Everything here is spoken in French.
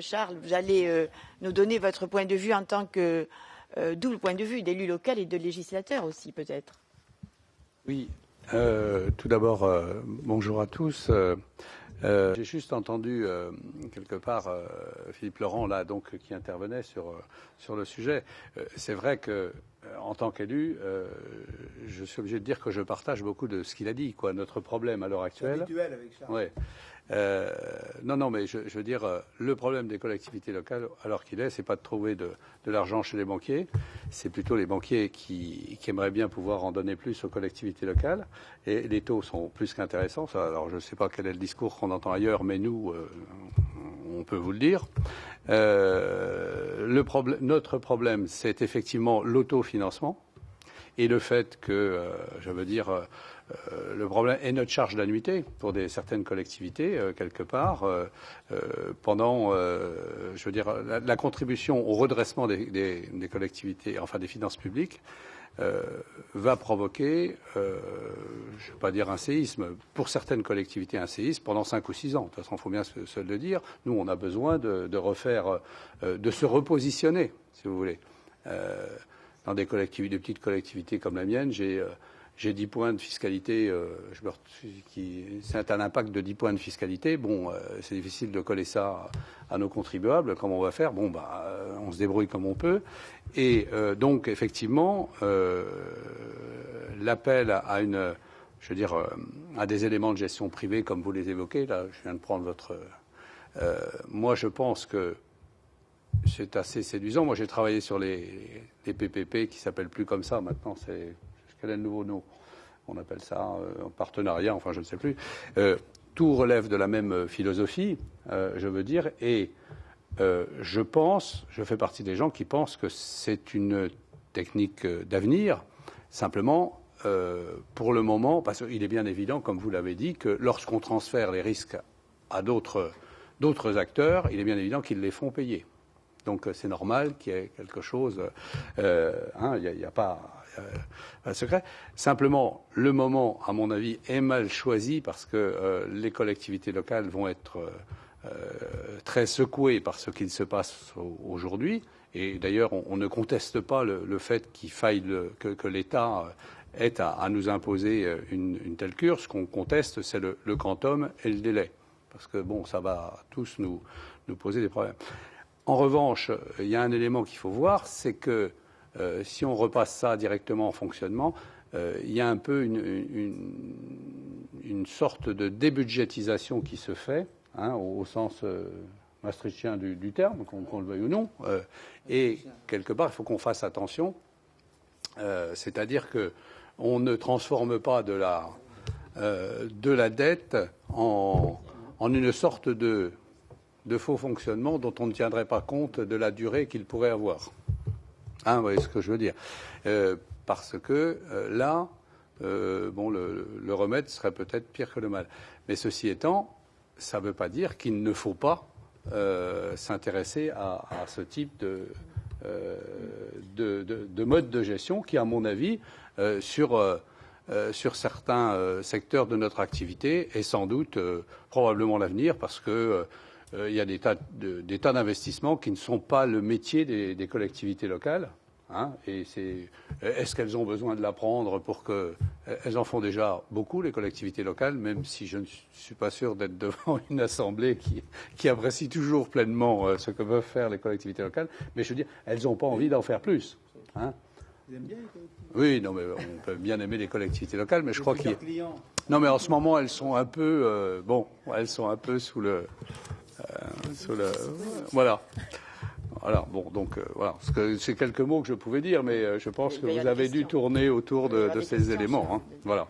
Charles, vous allez nous donner votre point de vue en tant que double point de vue d'élu local et de législateur aussi, peut-être. Oui. Tout d'abord, bonjour à tous. J'ai juste entendu quelque part Philippe Laurent là donc qui intervenait sur le sujet. C'est vrai que en tant qu'élu, je suis obligé de dire que je partage beaucoup de ce qu'il a dit. Quoi, notre problème à l'heure actuelle. Habituel avec Charles. Ouais. Non, mais je veux dire, le problème des collectivités locales, alors qu'il est, c'est pas de trouver de l'argent chez les banquiers, c'est plutôt les banquiers qui aimeraient bien pouvoir en donner plus aux collectivités locales. Et les taux sont plus qu'intéressants. Alors, je ne sais pas quel est le discours qu'on entend ailleurs, mais nous, on peut vous le dire. Notre problème, c'est effectivement l'autofinancement et le fait que, je veux dire, le problème est notre charge d'annuité pour certaines collectivités, quelque part, pendant, je veux dire, la contribution au redressement des collectivités, enfin des finances publiques, va provoquer, je ne vais pas dire un séisme, pour certaines collectivités un séisme pendant 5 ou 6 ans. De toute façon, il faut bien se le dire. Nous, on a besoin de refaire, de se repositionner, si vous voulez. Dans des petites collectivités comme la mienne, j'ai 10 points de fiscalité, c'est un impact de 10 points de fiscalité. Bon, c'est difficile de coller ça à nos contribuables. Comment on va faire? Bon, on se débrouille comme on peut. Et donc, effectivement, l'appel à à des éléments de gestion privée, comme vous les évoquez, là, je viens de prendre votre... moi, je pense que c'est assez séduisant. Moi, j'ai travaillé sur les PPP qui s'appellent plus comme ça. Maintenant, quel est le nouveau nom? On appelle ça en partenariat, enfin je ne sais plus. Tout relève de la même philosophie, je veux dire, et je fais partie des gens qui pensent que c'est une technique d'avenir. Simplement, pour le moment, parce qu'il est bien évident, comme vous l'avez dit, que lorsqu'on transfère les risques à d'autres acteurs, il est bien évident qu'ils les font payer. Donc c'est normal qu'il y ait quelque chose. Il n'y a pas de secret. Simplement, le moment, à mon avis, est mal choisi parce que les collectivités locales vont être très secouées par ce qu'il se passe aujourd'hui. Et d'ailleurs, on ne conteste pas le fait qu'il faille que l'État ait à nous imposer une telle cure. Ce qu'on conteste, c'est le quantum et le délai. Parce que, bon, ça va tous nous poser des problèmes. En revanche, il y a un élément qu'il faut voir, c'est que si on repasse ça directement en fonctionnement, il y a un peu une sorte de débudgétisation qui se fait, au sens maastrichtien du terme, qu'on le veuille ou non. Et quelque part, il faut qu'on fasse attention. C'est-à-dire qu'on ne transforme pas de la dette en une sorte de faux fonctionnement dont on ne tiendrait pas compte de la durée qu'il pourrait avoir. Vous voyez ce que je veux dire. Parce que là, le remède serait peut-être pire que le mal. Mais ceci étant, ça ne veut pas dire qu'il ne faut pas s'intéresser à ce type de mode de gestion qui, à mon avis, sur certains secteurs de notre activité, est sans doute probablement l'avenir parce que il y a des tas d'investissements qui ne sont pas le métier des collectivités locales. Et est-ce qu'elles ont besoin de l'apprendre pour que... Elles en font déjà beaucoup, les collectivités locales, même si je ne suis pas sûr d'être devant une assemblée qui apprécie toujours pleinement ce que peuvent faire les collectivités locales. Mais je veux dire, elles n'ont pas envie d'en faire plus. Vous aimez bien les collectivités? Oui, non, mais on peut bien aimer les collectivités locales, mais je crois qu'il y a... Non, mais en ce moment, elles sont un peu... elles sont un peu sous le... Voilà. Alors, bon, donc, voilà. C'est quelques mots que je pouvais dire, mais je pense que vous avez dû tourner autour de ces éléments. Voilà.